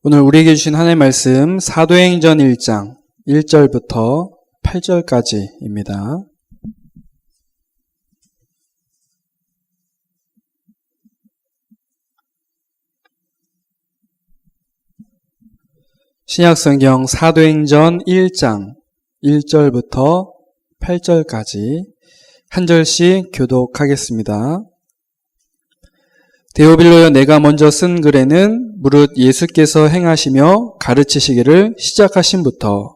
오늘 우리에게 주신 하나님의 말씀 사도행전 1장 1절부터 8절까지입니다. 신약성경 사도행전 1장 1절부터 8절까지 한 절씩 교독하겠습니다. 데오빌로여, 내가 먼저 쓴 글에는 무릇 예수께서 행하시며 가르치시기를 시작하신부터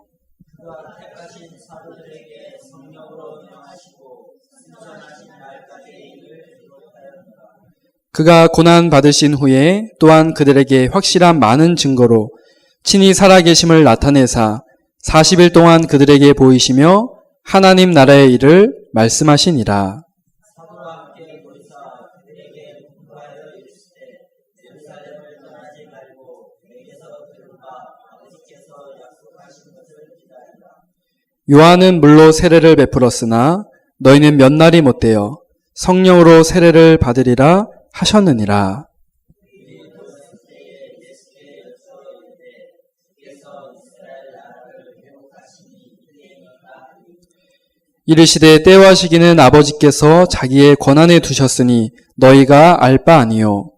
그가 고난 받으신 후에 또한 그들에게 확실한 많은 증거로 친히 살아계심을 나타내사 40일 동안 그들에게 보이시며 하나님 나라의 일을 말씀하시니라. 요한은 물로 세례를 베풀었으나 너희는 몇 날이 못되어 성령으로 세례를 받으리라 하셨느니라. 이르시되 때와 시기는 아버지께서 자기의 권한에 두셨으니 너희가 알 바 아니요.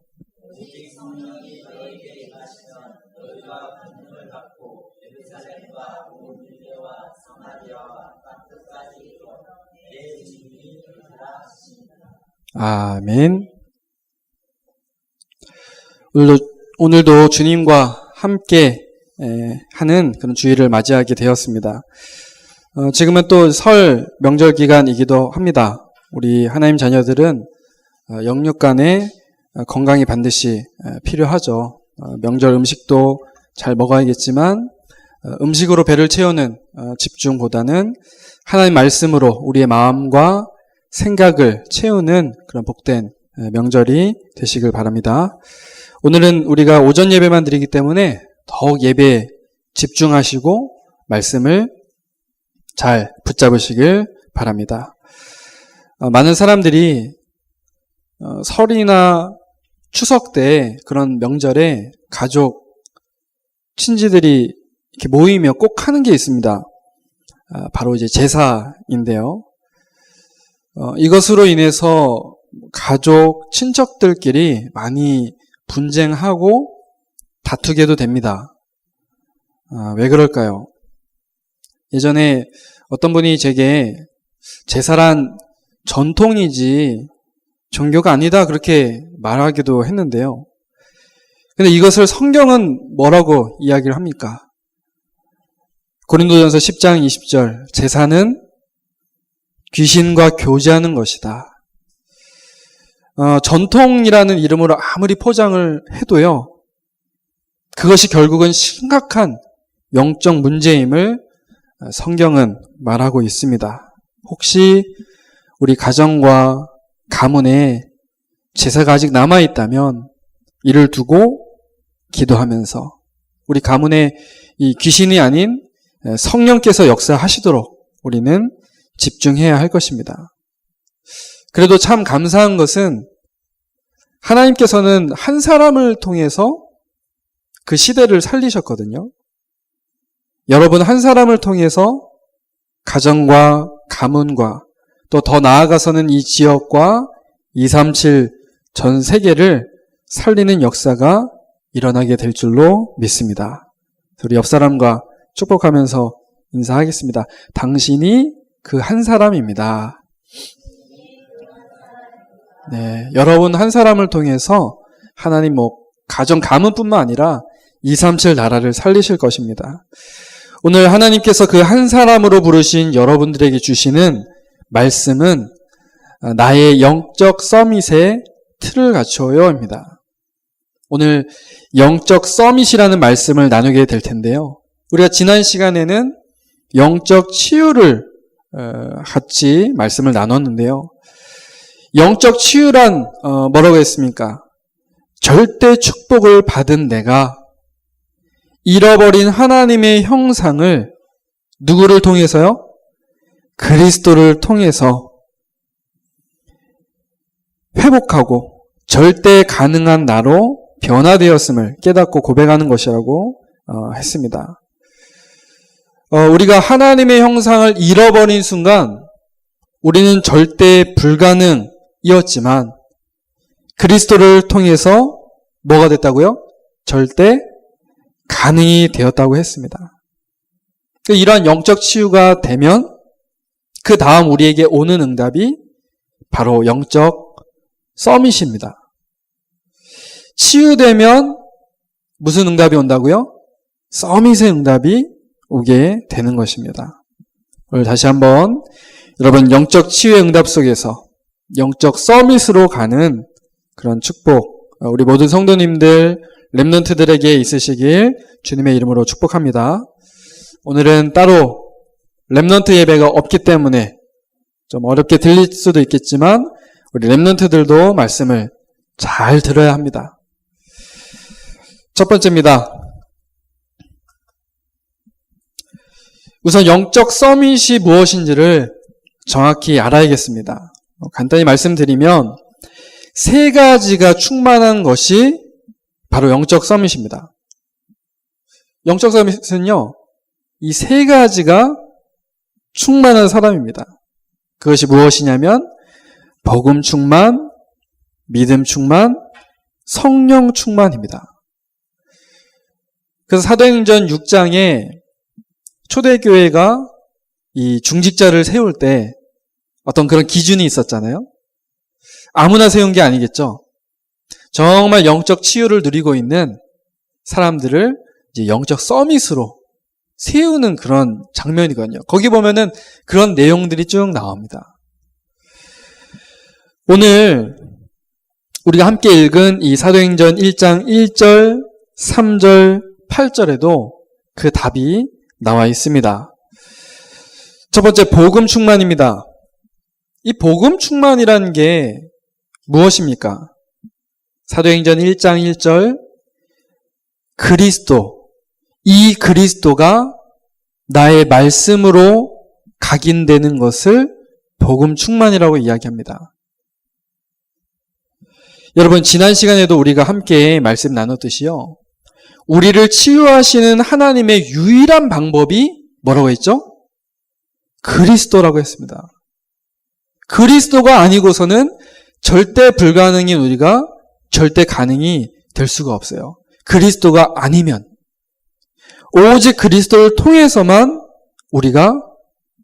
아멘. 오늘도 주님과 함께 하는 그런 주일을 맞이하게 되었습니다. 지금은 또 설 명절 기간이기도 합니다. 우리 하나님 자녀들은 영육간에 건강이 반드시 필요하죠. 명절 음식도 잘 먹어야겠지만 음식으로 배를 채우는 집중보다는 하나님 말씀으로 우리의 마음과 생각을 채우는 그런 복된 명절이 되시길 바랍니다. 오늘은 우리가 오전 예배만 드리기 때문에 더욱 예배에 집중하시고 말씀을 잘 붙잡으시길 바랍니다. 많은 사람들이 설이나 추석 때 그런 명절에 가족, 친지들이 이렇게 모이며 꼭 하는 게 있습니다. 바로 이제 제사인데요. 이것으로 인해서 가족, 친척들끼리 많이 분쟁하고 다투게도 됩니다. 왜 그럴까요? 예전에 어떤 분이 제게 제사란 전통이지 종교가 아니다 그렇게 말하기도 했는데요. 근데 이것을 성경은 뭐라고 이야기를 합니까? 고린도전서 10장 20절, 제사는 귀신과 교제하는 것이다. 전통이라는 이름으로 아무리 포장을 해도요, 그것이 결국은 심각한 영적 문제임을 성경은 말하고 있습니다. 혹시 우리 가정과 가문에 제사가 아직 남아있다면 이를 두고 기도하면서 우리 가문에 이 귀신이 아닌 성령께서 역사하시도록 우리는 집중해야 할 것입니다. 그래도 참 감사한 것은 하나님께서는 한 사람을 통해서 그 시대를 살리셨거든요. 여러분 한 사람을 통해서 가정과 가문과 또 더 나아가서는 이 지역과 237 전 세계를 살리는 역사가 일어나게 될 줄로 믿습니다. 우리 옆 사람과 축복하면서 인사하겠습니다. 당신이 그 한 사람입니다. 네, 여러분 한 사람을 통해서 하나님 가정 가문뿐만 아니라 237 나라를 살리실 것입니다. 오늘 하나님께서 그 한 사람으로 부르신 여러분들에게 주시는 말씀은 나의 영적 서밋의 틀을 갖추어요입니다. 오늘 영적 서밋이라는 말씀을 나누게 될 텐데요. 우리가 지난 시간에는 영적 치유를 같이 말씀을 나눴는데요. 영적 치유란 뭐라고 했습니까? 절대 축복을 받은 내가 잃어버린 하나님의 형상을 누구를 통해서요? 그리스도를 통해서 회복하고 절대 가능한 나로 변화되었음을 깨닫고 고백하는 것이라고 했습니다. 우리가 하나님의 형상을 잃어버린 순간 우리는 절대 불가능이었지만 그리스도를 통해서 뭐가 됐다고요? 절대 가능이 되었다고 했습니다. 이러한 영적 치유가 되면 그 다음 우리에게 오는 응답이 바로 영적 서밋입니다. 치유되면 무슨 응답이 온다고요? 서밋의 응답이 오게 되는 것입니다. 오늘 다시 한번 여러분 영적 치유의 응답 속에서 영적 서밋으로 가는 그런 축복 우리 모든 성도님들 렘넌트들에게 있으시길 주님의 이름으로 축복합니다. 오늘은 따로 렘넌트 예배가 없기 때문에 좀 어렵게 들릴 수도 있겠지만 우리 렘넌트들도 말씀을 잘 들어야 합니다. 첫 번째입니다. 우선 영적 서밋이 무엇인지를 정확히 알아야겠습니다. 간단히 말씀드리면 세 가지가 충만한 것이 바로 영적 서밋입니다. 영적 서밋은요, 이 세 가지가 충만한 사람입니다. 그것이 무엇이냐면 복음 충만, 믿음 충만, 성령 충만입니다. 그래서 사도행전 6장에 초대교회가 이 중직자를 세울 때 어떤 그런 기준이 있었잖아요. 아무나 세운 게 아니겠죠. 정말 영적 치유를 누리고 있는 사람들을 이제 영적 서밋으로 세우는 그런 장면이거든요. 거기 보면은 그런 내용들이 쭉 나옵니다. 오늘 우리가 함께 읽은 이 사도행전 1장 1절, 3절, 8절에도 그 답이 나와 있습니다. 첫 번째 복음 충만입니다. 이 복음 충만이라는 게 무엇입니까? 사도행전 1장 1절 그리스도, 이 그리스도가 나의 말씀으로 각인되는 것을 복음 충만이라고 이야기합니다. 여러분 지난 시간에도 우리가 함께 말씀 나눴듯이요. 우리를 치유하시는 하나님의 유일한 방법이 뭐라고 했죠? 그리스도라고 했습니다. 그리스도가 아니고서는 절대 불가능인 우리가 절대 가능이 될 수가 없어요. 그리스도가 아니면 오직 그리스도를 통해서만 우리가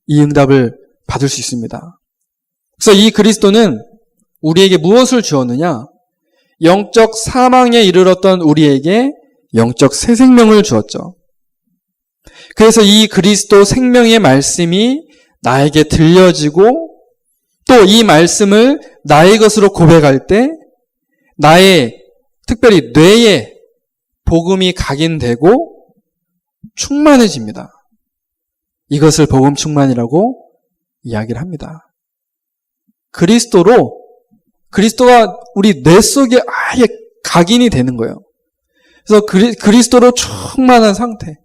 이 응답을 받을 수 있습니다. 그래서 이 그리스도는 우리에게 무엇을 주었느냐? 영적 사망에 이르렀던 우리에게 영적 새 생명을 주었죠. 그래서 이 그리스도 생명의 말씀이 나에게 들려지고 또 이 말씀을 나의 것으로 고백할 때 나의 특별히 뇌에 복음이 각인되고 충만해집니다. 이것을 복음 충만이라고 이야기를 합니다. 그리스도가 우리 뇌 속에 아예 각인이 되는 거예요. 그래서 그리스도로 충만한 상태.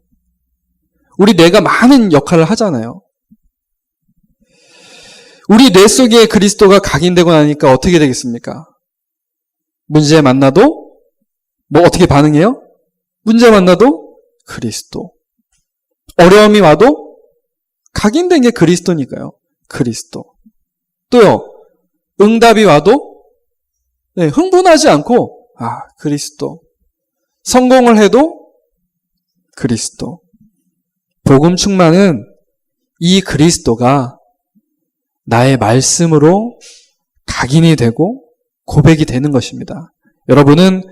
우리 뇌가 많은 역할을 하잖아요. 우리 뇌 속에 그리스도가 각인되고 나니까 어떻게 되겠습니까? 문제 만나도 뭐 어떻게 반응해요? 문제 만나도 그리스도. 어려움이 와도 각인된 게 그리스도니까요. 그리스도. 또요. 응답이 와도 흥분하지 않고 그리스도. 성공을 해도 그리스도. 복음 충만은 이 그리스도가 나의 말씀으로 각인이 되고 고백이 되는 것입니다. 여러분은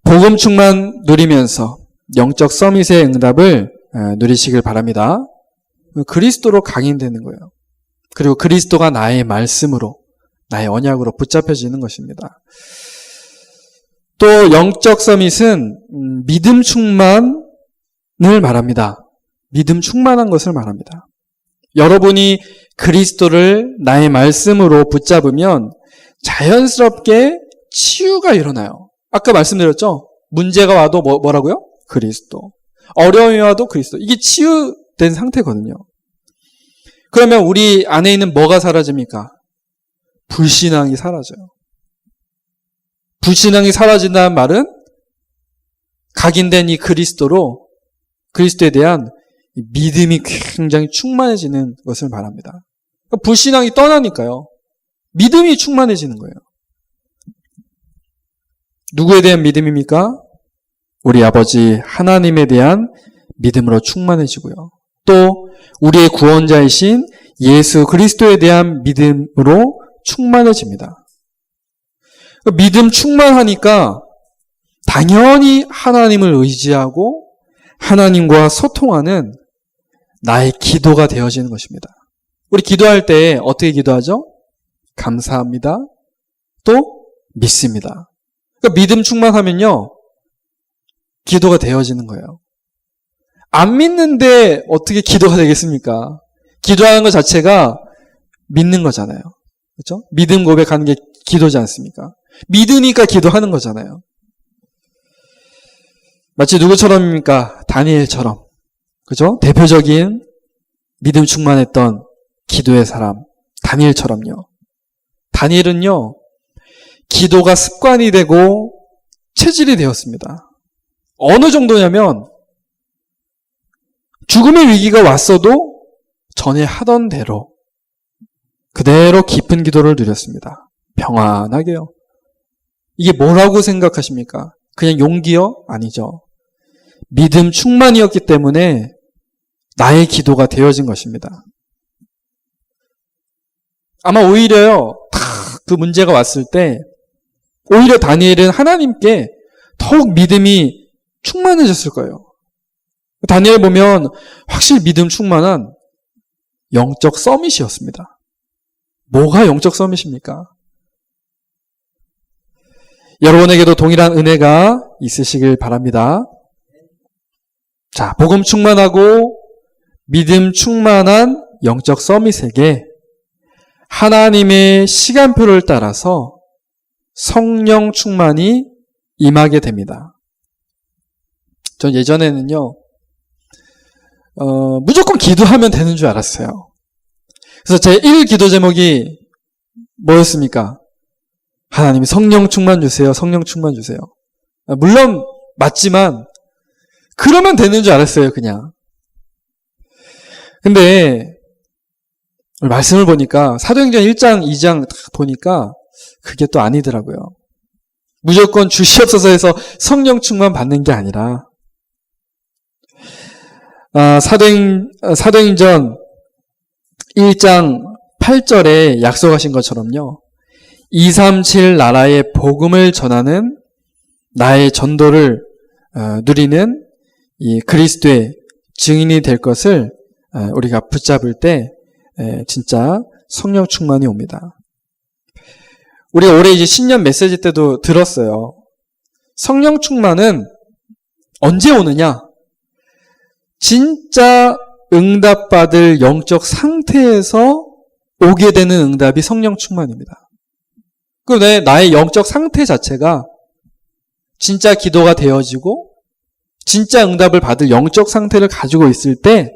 복음 충만 누리면서 영적 서밋의 응답을 누리시길 바랍니다. 그리스도로 각인되는 거예요. 그리고 그리스도가 나의 말씀으로, 나의 언약으로 붙잡혀지는 것입니다. 또 영적 서밋은 믿음 충만을 말합니다. 믿음 충만한 것을 말합니다. 여러분이 그리스도를 나의 말씀으로 붙잡으면 자연스럽게 치유가 일어나요. 아까 말씀드렸죠? 문제가 와도 뭐라고요? 그리스도. 어려움이 와도 그리스도. 이게 치유된 상태거든요. 그러면 우리 안에 있는 뭐가 사라집니까? 불신앙이 사라져요. 불신앙이 사라진다는 말은 각인된 이 그리스도에 대한 믿음이 굉장히 충만해지는 것을 말합니다. 불신앙이 떠나니까요. 믿음이 충만해지는 거예요. 누구에 대한 믿음입니까? 우리 아버지 하나님에 대한 믿음으로 충만해지고요. 또 우리의 구원자이신 예수 그리스도에 대한 믿음으로 충만해집니다. 믿음 충만하니까 당연히 하나님을 의지하고 하나님과 소통하는 나의 기도가 되어지는 것입니다. 우리 기도할 때 어떻게 기도하죠? 감사합니다. 또 믿습니다. 그러니까 믿음 충만하면요, 기도가 되어지는 거예요. 안 믿는데 어떻게 기도가 되겠습니까? 기도하는 것 자체가 믿는 거잖아요. 그렇죠? 믿음 고백하는 게 기도지 않습니까? 믿으니까 기도하는 거잖아요. 마치 누구처럼입니까? 다니엘처럼. 그죠? 대표적인 믿음 충만했던 기도의 사람, 다니엘처럼요. 다니엘은요, 기도가 습관이 되고 체질이 되었습니다. 어느 정도냐면, 죽음의 위기가 왔어도 전에 하던 대로, 그대로 깊은 기도를 누렸습니다. 평안하게요. 이게 뭐라고 생각하십니까? 그냥 용기요? 아니죠. 믿음 충만이었기 때문에 나의 기도가 되어진 것입니다. 아마 오히려요, 그 문제가 왔을 때 오히려 다니엘은 하나님께 더욱 믿음이 충만해졌을 거예요. 다니엘 보면 확실히 믿음 충만한 영적 서밋이었습니다. 뭐가 영적 서밋입니까? 여러분에게도 동일한 은혜가 있으시길 바랍니다. 자, 복음 충만하고 믿음 충만한 영적 서밋에게 하나님의 시간표를 따라서 성령 충만이 임하게 됩니다. 전 예전에는요, 무조건 기도하면 되는 줄 알았어요. 그래서 제 1 기도 제목이 뭐였습니까? 하나님 성령 충만 주세요. 성령 충만 주세요. 물론 맞지만 그러면 되는 줄 알았어요, 그냥. 근데 말씀을 보니까 사도행전 1장, 2장 보니까 그게 또 아니더라고요. 무조건 주시옵소서 해서 성령 충만 받는 게 아니라 사도행전 1장 8절에 약속하신 것처럼요. 237 나라의 복음을 전하는 나의 전도를 누리는 이 그리스도의 증인이 될 것을 우리가 붙잡을 때 진짜 성령 충만이 옵니다. 우리가 올해 이제 신년 메시지 때도 들었어요. 성령 충만은 언제 오느냐? 진짜 응답받을 영적 상태에서 오게 되는 응답이 성령 충만입니다. 그리고 나의 영적 상태 자체가 진짜 기도가 되어지고 진짜 응답을 받을 영적 상태를 가지고 있을 때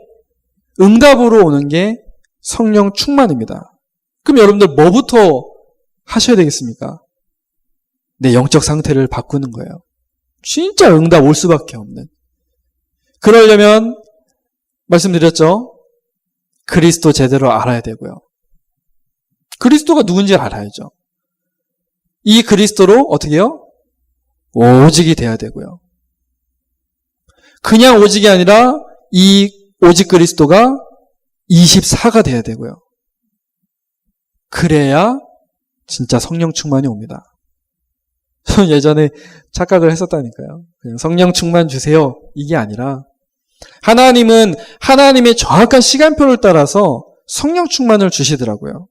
응답으로 오는 게 성령 충만입니다. 그럼 여러분들 뭐부터 하셔야 되겠습니까? 내 영적 상태를 바꾸는 거예요. 진짜 응답 올 수밖에 없는. 그러려면 말씀드렸죠? 그리스도 제대로 알아야 되고요. 그리스도가 누군지 알아야죠. 이 그리스도로 어떻게 해요? 오직이 돼야 되고요. 그냥 오직이 아니라 이 오직 그리스도가 24가 돼야 되고요. 그래야 진짜 성령 충만이 옵니다. 저는 예전에 착각을 했었다니까요. 그냥 성령 충만 주세요. 이게 아니라 하나님은 하나님의 정확한 시간표를 따라서 성령 충만을 주시더라고요.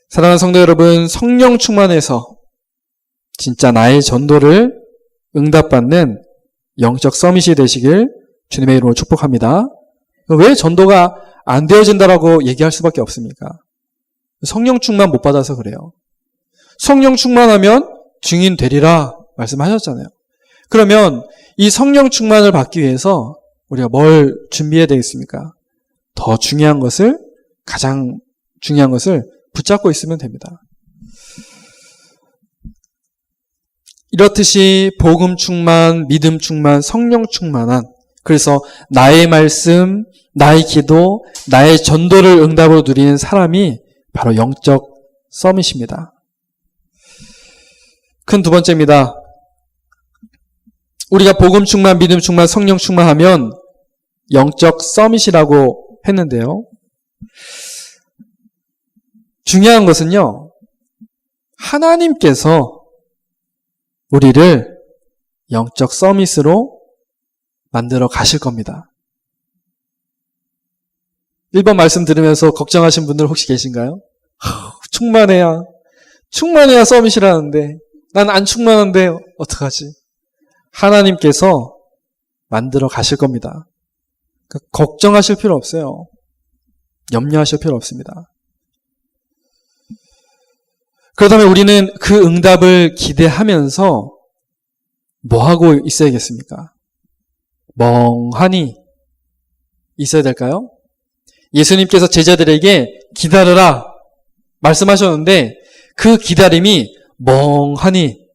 사랑하는 성도 여러분, 성령 충만해서 진짜 나의 전도를 응답받는 영적 서밋이 되시길 주님의 이름으로 축복합니다. 왜 전도가 안 되어진다라고 얘기할 수밖에 없습니까? 성령 충만 못 받아서 그래요. 성령 충만하면 증인 되리라 말씀하셨잖아요. 그러면 이 성령 충만을 받기 위해서 우리가 뭘 준비해야 되겠습니까? 더 중요한 것을, 가장 중요한 것을 붙잡고 있으면 됩니다. 이렇듯이 복음 충만, 믿음 충만, 성령 충만한, 그래서 나의 말씀, 나의 기도, 나의 전도를 응답으로 누리는 사람이 바로 영적 서밋입니다. 큰 두 번째입니다. 우리가 복음 충만, 믿음 충만, 성령 충만하면 영적 서밋이라고 했는데요. 중요한 것은요, 하나님께서 우리를 영적 서밋으로 만들어 가실 겁니다. 1번 말씀 들으면서 걱정하신 분들 혹시 계신가요? 충만해야 서밋이라는데 난 안 충만한데 어떡하지? 하나님께서 만들어 가실 겁니다. 그러니까 걱정하실 필요 없어요. 염려하실 필요 없습니다. 그렇다면 우리는 그 응답을 기대하면서 뭐 하고 있어야겠습니까? 멍하니 있어야 될까요? 예수님께서 제자들에게 기다려라 말씀하셨는데 그 기다림이 멍하니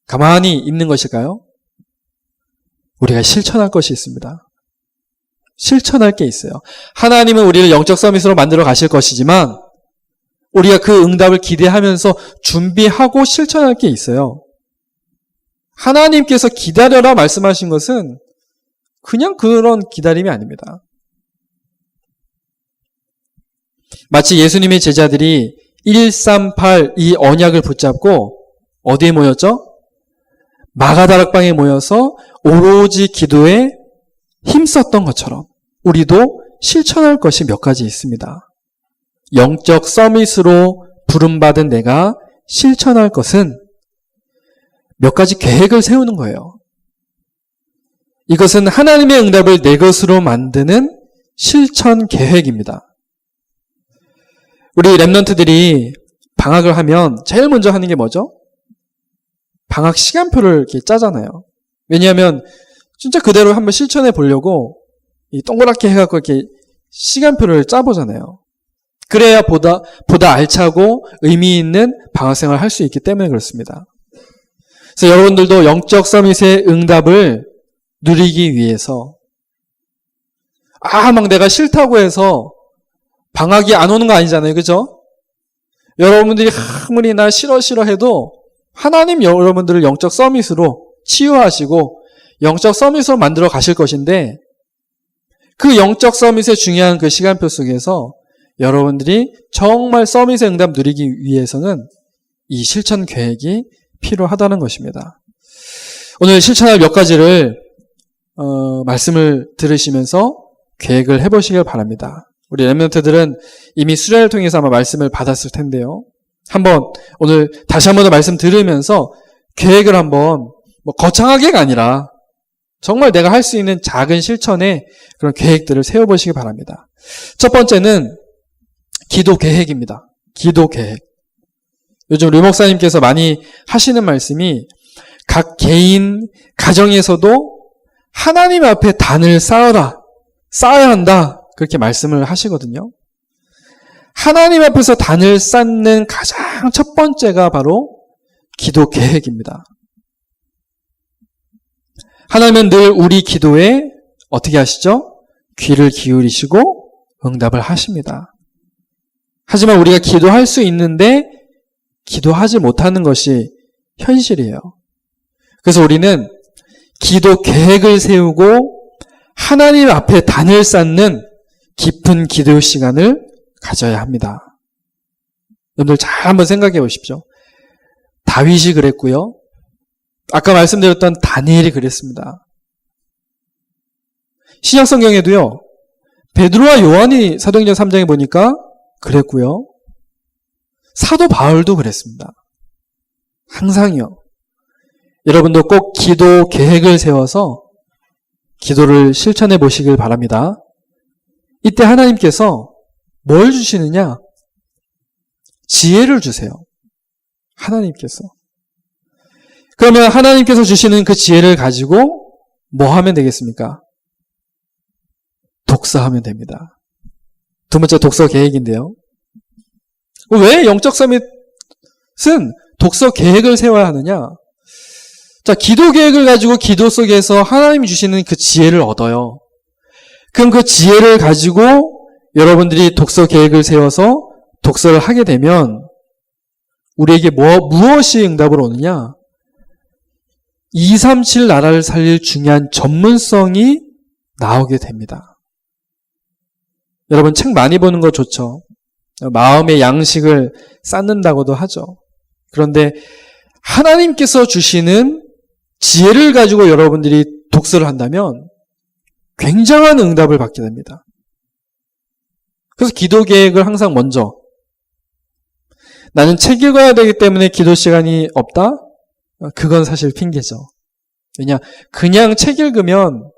가만히 있는 것일까요? 우리가 실천할 것이 있습니다. 실천할 게 있어요. 하나님은 우리를 영적 서밋으로 만들어 가실 것이지만 우리가 그 응답을 기대하면서 준비하고 실천할 게 있어요. 하나님께서 기다려라 말씀하신 것은 그냥 그런 기다림이 아닙니다. 마치 예수님의 제자들이 138 이 언약을 붙잡고 어디에 모였죠? 마가다락방에 모여서 오로지 기도에 힘썼던 것처럼 우리도 실천할 것이 몇 가지 있습니다. 영적 서밋으로 부름받은 내가 실천할 것은 몇 가지 계획을 세우는 거예요. 이것은 하나님의 응답을 내 것으로 만드는 실천 계획입니다. 우리 랩런트들이 방학을 하면 제일 먼저 하는 게 뭐죠? 방학 시간표를 이렇게 짜잖아요. 왜냐하면 진짜 그대로 한번 실천해 보려고 이 동그랗게 해갖고 이렇게 시간표를 짜보잖아요. 그래야 보다 알차고 의미 있는 방학생활을 할 수 있기 때문에 그렇습니다. 그래서 여러분들도 영적 서밋의 응답을 누리기 위해서 막 내가 싫다고 해서 방학이 안 오는 거 아니잖아요. 그죠? 여러분들이 아무리 나 싫어 해도 하나님 여러분들을 영적 서밋으로 치유하시고 영적 서밋으로 만들어 가실 것인데 그 영적 서밋의 중요한 그 시간표 속에서 여러분들이 정말 서밋의 응답 누리기 위해서는 이 실천 계획이 필요하다는 것입니다. 오늘 실천할 몇 가지를 말씀을 들으시면서 계획을 해보시길 바랍니다. 우리 렘넌트들은 이미 수련을 통해서 아마 말씀을 받았을 텐데요. 오늘 다시 한번 더 말씀 들으면서 계획을 한번 거창하게가 아니라 정말 내가 할 수 있는 작은 실천의 그런 계획들을 세워보시기 바랍니다. 첫 번째는 기도 계획입니다. 기도 계획. 요즘 류 목사님께서 많이 하시는 말씀이 각 개인, 가정에서도 하나님 앞에 단을 쌓아야 한다. 그렇게 말씀을 하시거든요. 하나님 앞에서 단을 쌓는 가장 첫 번째가 바로 기도 계획입니다. 하나님은 늘 우리 기도에 어떻게 하시죠? 귀를 기울이시고 응답을 하십니다. 하지만 우리가 기도할 수 있는데 기도하지 못하는 것이 현실이에요. 그래서 우리는 기도 계획을 세우고 하나님 앞에 단을 쌓는 깊은 기도 시간을 가져야 합니다. 여러분들 잘 한번 생각해 보십시오. 다윗이 그랬고요. 아까 말씀드렸던 다니엘이 그랬습니다. 신약 성경에도요. 베드로와 요한이 사도행전 3장에 보니까 그랬고요. 사도 바울도 그랬습니다. 항상요. 여러분도 꼭 기도 계획을 세워서 기도를 실천해 보시길 바랍니다. 이때 하나님께서 뭘 주시느냐? 지혜를 주세요. 하나님께서. 그러면 하나님께서 주시는 그 지혜를 가지고 뭐 하면 되겠습니까? 독서하면 됩니다. 두 번째 독서 계획인데요. 왜 영적 서밋은 독서 계획을 세워야 하느냐? 자, 기도 계획을 가지고 기도 속에서 하나님이 주시는 그 지혜를 얻어요. 그럼 그 지혜를 가지고 여러분들이 독서 계획을 세워서 독서를 하게 되면 우리에게 무엇이 응답으로 오느냐? 237 나라를 살릴 중요한 전문성이 나오게 됩니다. 여러분 책 많이 보는 거 좋죠. 마음의 양식을 쌓는다고도 하죠. 그런데 하나님께서 주시는 지혜를 가지고 여러분들이 독서를 한다면 굉장한 응답을 받게 됩니다. 그래서 기도 계획을 항상 먼저, 나는 책 읽어야 되기 때문에 기도 시간이 없다? 그건 사실 핑계죠. 왜냐, 그냥 책 읽으면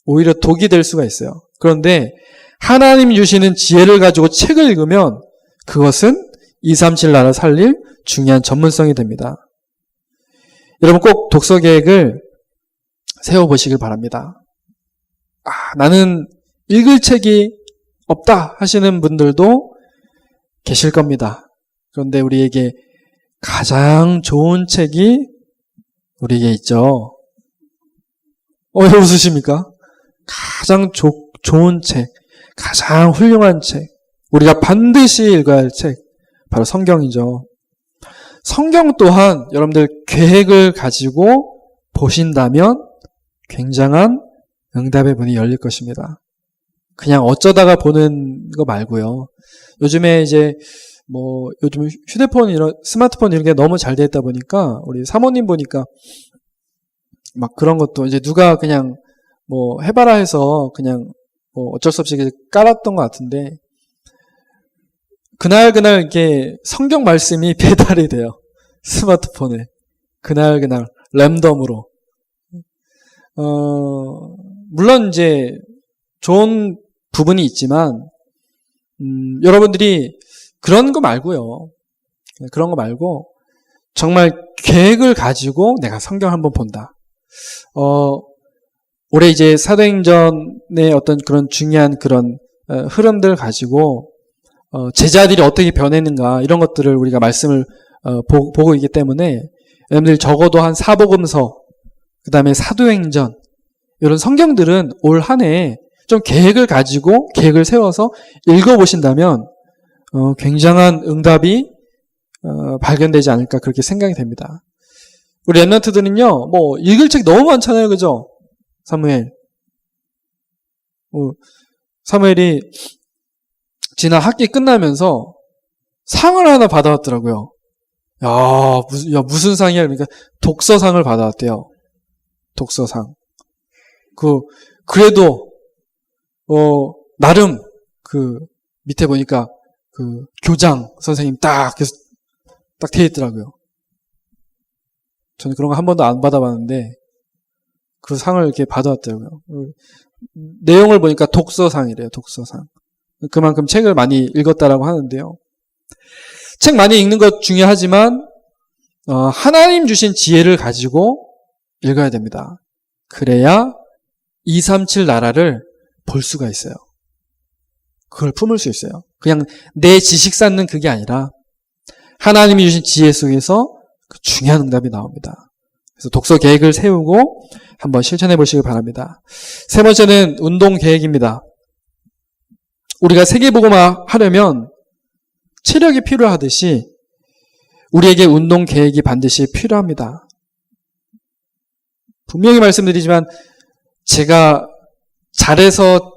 오히려 독이 될 수가 있어요. 그런데 하나님이 주시는 지혜를 가지고 책을 읽으면 그것은 237 나라 살릴 중요한 전문성이 됩니다. 여러분 꼭 독서 계획을 세워보시길 바랍니다. 나는 읽을 책이 없다 하시는 분들도 계실 겁니다. 그런데 우리에게 가장 좋은 책이 우리에게 있죠. 왜 웃으십니까? 가장 좋은 책, 가장 훌륭한 책, 우리가 반드시 읽어야 할 책, 바로 성경이죠. 성경 또한 여러분들 계획을 가지고 보신다면 굉장한 응답의 문이 열릴 것입니다. 그냥 어쩌다가 보는 거 말고요. 요즘에 이제 요즘 휴대폰 스마트폰 이런 게 너무 잘 돼 있다 보니까 우리 사모님 보니까 막 그런 것도 이제 누가 그냥 해봐라 해서 그냥 어쩔 수 없이 깔았던 것 같은데 그날 이렇게 성경 말씀이 배달이 돼요. 스마트폰에. 그날 랜덤으로. 물론 이제 좋은 부분이 있지만 여러분들이 그런 거 말고요. 그런 거 말고 정말 계획을 가지고 내가 성경 한번 본다. 올해 이제 사도행전의 어떤 그런 중요한 그런 흐름들 가지고 제자들이 어떻게 변했는가 이런 것들을 우리가 말씀을 보고 있기 때문에 여러분들 적어도 한 사복음서 그 다음에 사도행전 이런 성경들은 올 한 해 좀 계획을 가지고 계획을 세워서 읽어보신다면 굉장한 응답이 발견되지 않을까 그렇게 생각이 됩니다. 우리 랩런트들은요 읽을 책 너무 많잖아요. 그죠? 사무엘이 지난 학기 끝나면서 상을 하나 받아왔더라고요. 무슨 상이야? 그러니까 독서상을 받아왔대요. 독서상. 그래도 나름 밑에 보니까 교장 선생님 딱 돼 있더라고요. 저는 그런 거 한 번도 안 받아봤는데 그 상을 이렇게 받아왔더라고요. 내용을 보니까 독서상이래요. 독서상. 그만큼 책을 많이 읽었다라고 하는데요. 책 많이 읽는 것 중요하지만 하나님 주신 지혜를 가지고 읽어야 됩니다. 그래야 237 나라를 볼 수가 있어요. 그걸 품을 수 있어요. 그냥 내 지식 쌓는 그게 아니라 하나님이 주신 지혜 속에서 그 중요한 응답이 나옵니다. 그래서 독서 계획을 세우고 한번 실천해 보시기 바랍니다. 세 번째는 운동 계획입니다. 우리가 세계복음화 하려면 체력이 필요하듯이 우리에게 운동 계획이 반드시 필요합니다. 분명히 말씀드리지만 제가 잘해서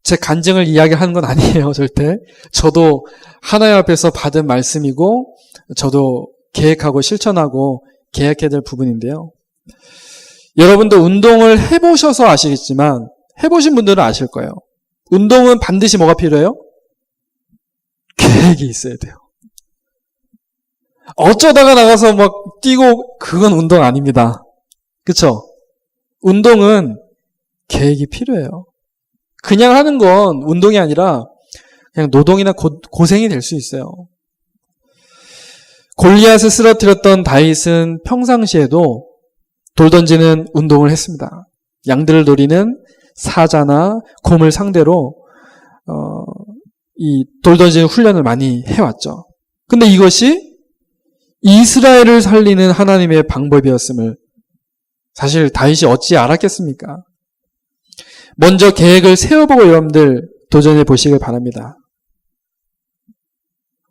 제 간증을 이야기하는 건 아니에요. 절대. 저도 하나님 앞에서 받은 말씀이고 저도 계획하고 실천하고 계획해야 될 부분인데요. 여러분도 운동을 해보셔서 아시겠지만 해보신 분들은 아실 거예요. 운동은 반드시 뭐가 필요해요? 계획이 있어야 돼요. 어쩌다가 나가서 막 뛰고 그건 운동 아닙니다. 그쵸? 운동은 계획이 필요해요. 그냥 하는 건 운동이 아니라 그냥 노동이나 고생이 될 수 있어요. 골리앗을 쓰러뜨렸던 다윗은 평상시에도 돌 던지는 운동을 했습니다. 양들을 노리는 사자나 곰을 상대로 이 돌 던지는 훈련을 많이 해왔죠. 근데 이것이 이스라엘을 살리는 하나님의 방법이었음을 사실 다윗이 어찌 알았겠습니까? 먼저 계획을 세워보고 여러분들 도전해 보시길 바랍니다.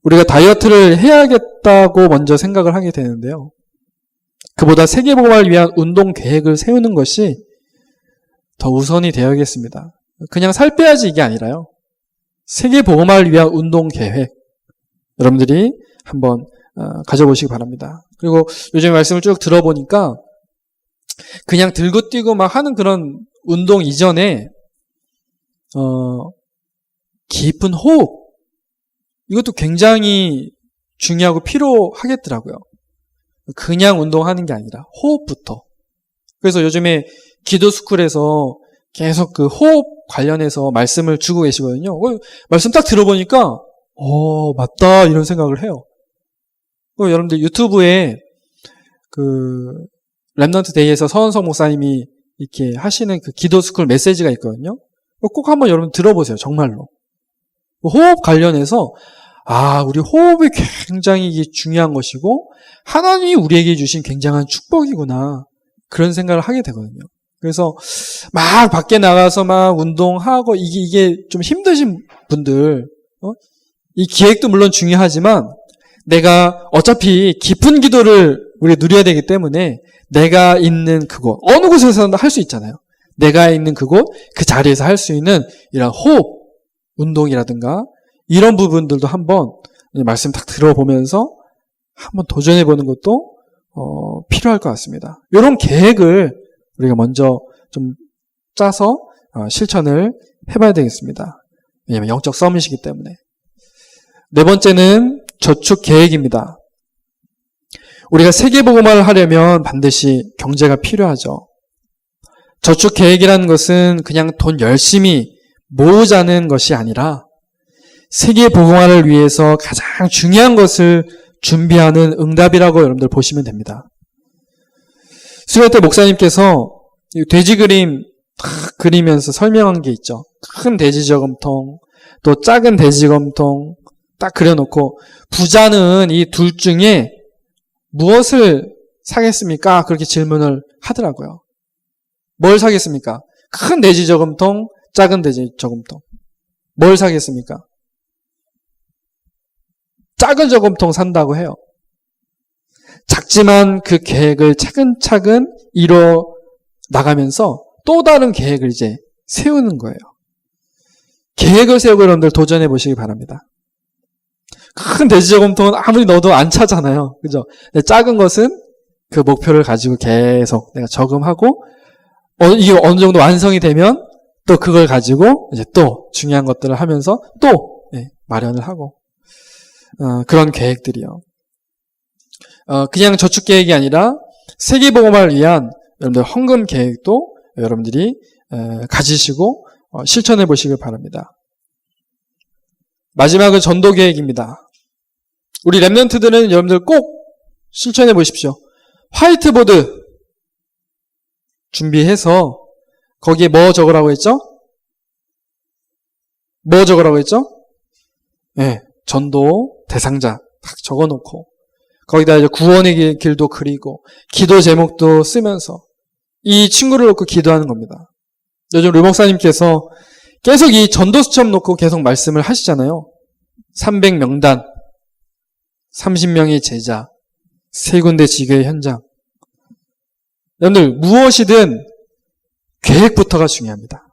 우리가 다이어트를 해야겠다고 먼저 생각을 하게 되는데요. 그보다 세계복음화를 위한 운동 계획을 세우는 것이 더 우선이 되어야겠습니다. 그냥 살 빼야지 이게 아니라요. 세계복음화를 위한 운동 계획 여러분들이 한번 가져보시기 바랍니다. 그리고 요즘 말씀을 쭉 들어보니까 그냥 들고 뛰고 막 하는 그런 운동 이전에 깊은 호흡 이것도 굉장히 중요하고 필요하겠더라고요. 그냥 운동하는 게 아니라 호흡부터. 그래서 요즘에 기도스쿨에서 계속 그 호흡 관련해서 말씀을 주고 계시거든요. 말씀 딱 들어보니까 맞다 이런 생각을 해요. 여러분들 유튜브에 그 렘넌트 데이에서 서원석 목사님이 이렇게 하시는 그 기도스쿨 메시지가 있거든요. 꼭 한번 여러분 들어보세요. 정말로. 호흡 관련해서 우리 호흡이 굉장히 중요한 것이고 하나님이 우리에게 주신 굉장한 축복이구나 그런 생각을 하게 되거든요. 그래서 막 밖에 나가서 막 운동하고 이게 좀 힘드신 분들 이 기획도 물론 중요하지만 내가 어차피 깊은 기도를 우리 누려야 되기 때문에 내가 있는 그곳 어느 곳에서는 할 수 있잖아요. 내가 있는 그곳 그 자리에서 할 수 있는 이런 호흡 운동이라든가 이런 부분들도 한번 말씀 딱 들어보면서 한번 도전해보는 것도 필요할 것 같습니다. 이런 계획을 우리가 먼저 좀 짜서 실천을 해봐야 되겠습니다. 왜냐하면 영적 서밋이기 때문에. 네 번째는 저축 계획입니다. 우리가 세계복음화를 하려면 반드시 경제가 필요하죠. 저축 계획이라는 것은 그냥 돈 열심히 모으자는 것이 아니라 세계복음화를 위해서 가장 중요한 것을 준비하는 응답이라고 여러분들 보시면 됩니다. 수요 때 목사님께서 돼지 그림 딱 그리면서 설명한 게 있죠. 큰 돼지 저금통, 또 작은 돼지 저금통 딱 그려놓고 부자는 이 둘 중에 무엇을 사겠습니까? 그렇게 질문을 하더라고요. 뭘 사겠습니까? 큰 돼지 저금통, 작은 돼지 저금통. 뭘 사겠습니까? 작은 저금통 산다고 해요. 작지만 그 계획을 차근차근 이뤄 나가면서 또 다른 계획을 이제 세우는 거예요. 계획을 세우고 여러분들 도전해 보시기 바랍니다. 큰 돼지 저금통은 아무리 넣어도 안 차잖아요. 그죠? 작은 것은 그 목표를 가지고 계속 내가 저금하고 이게 어느 정도 완성이 되면 또 그걸 가지고 이제 또 중요한 것들을 하면서 또 마련을 하고 그런 계획들이요. 그냥 저축 계획이 아니라 세계복음화를 위한 여러분들 헌금 계획도 여러분들이 가지시고 실천해 보시길 바랍니다. 마지막은 전도 계획입니다. 우리 렘넌트들은 여러분들 꼭 실천해 보십시오. 화이트보드 준비해서 거기에 뭐 적으라고 했죠? 뭐 적으라고 했죠? 전도 대상자 딱 적어놓고 거기다 이제 구원의 길도 그리고 기도 제목도 쓰면서 이 친구를 놓고 기도하는 겁니다. 요즘 류 목사님께서 계속 이 전도 수첩 놓고 계속 말씀을 하시잖아요. 300명단, 30명의 제자, 3군데 지교의 현장. 여러분들 무엇이든 계획부터가 중요합니다.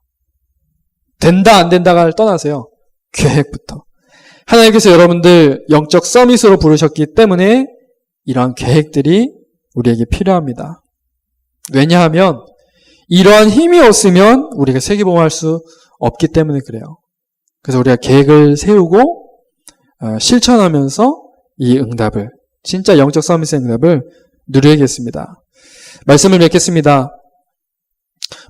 된다 안 된다를 떠나서요. 계획부터. 하나님께서 여러분들 영적 서밋으로 부르셨기 때문에 이러한 계획들이 우리에게 필요합니다. 왜냐하면 이러한 힘이 없으면 우리가 세계복음화할 수 없기 때문에 그래요. 그래서 우리가 계획을 세우고 실천하면서 이 응답을 진짜 영적 서밋의 응답을 누려야겠습니다. 말씀을 맺겠습니다.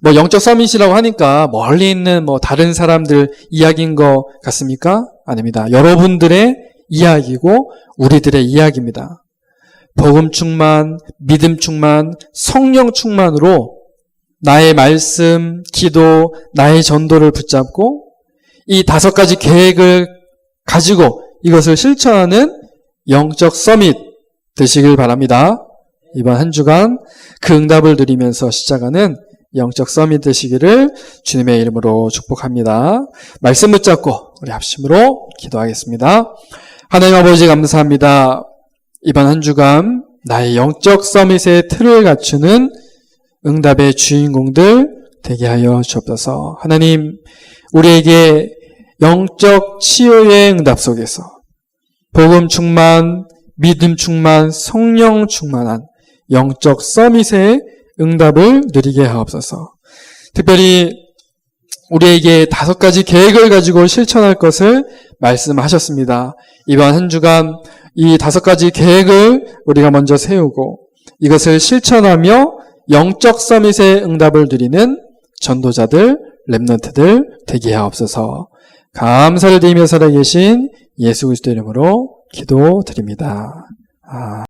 영적 서밋이라고 하니까 멀리 있는 다른 사람들 이야기인 것 같습니까? 아닙니다. 여러분들의 이야기고 우리들의 이야기입니다. 복음 충만, 믿음 충만, 성령 충만으로 나의 말씀, 기도, 나의 전도를 붙잡고 이 5가지 계획을 가지고 이것을 실천하는 영적 서밋 되시길 바랍니다. 이번 한 주간 그 응답을 누리면서 시작하는 영적 서밋 되시기를 주님의 이름으로 축복합니다. 말씀 붙잡고 우리 합심으로 기도하겠습니다. 하나님 아버지 감사합니다. 이번 한 주간 나의 영적 서밋의 틀을 갖추는 응답의 주인공들 되게 하여 주옵소서. 하나님, 우리에게 영적 치유의 응답 속에서 복음 충만, 믿음 충만, 성령 충만한 영적 서밋의 응답을 누리게 하옵소서. 특별히 우리에게 5가지 계획을 가지고 실천할 것을 말씀하셨습니다. 이번 한 주간 이 5가지 계획을 우리가 먼저 세우고 이것을 실천하며 영적 서밋의 응답을 누리는 전도자들, 렘넌트들 되게 하옵소서. 감사를 드리며 살아계신 예수 그리스도 이름으로 기도드립니다.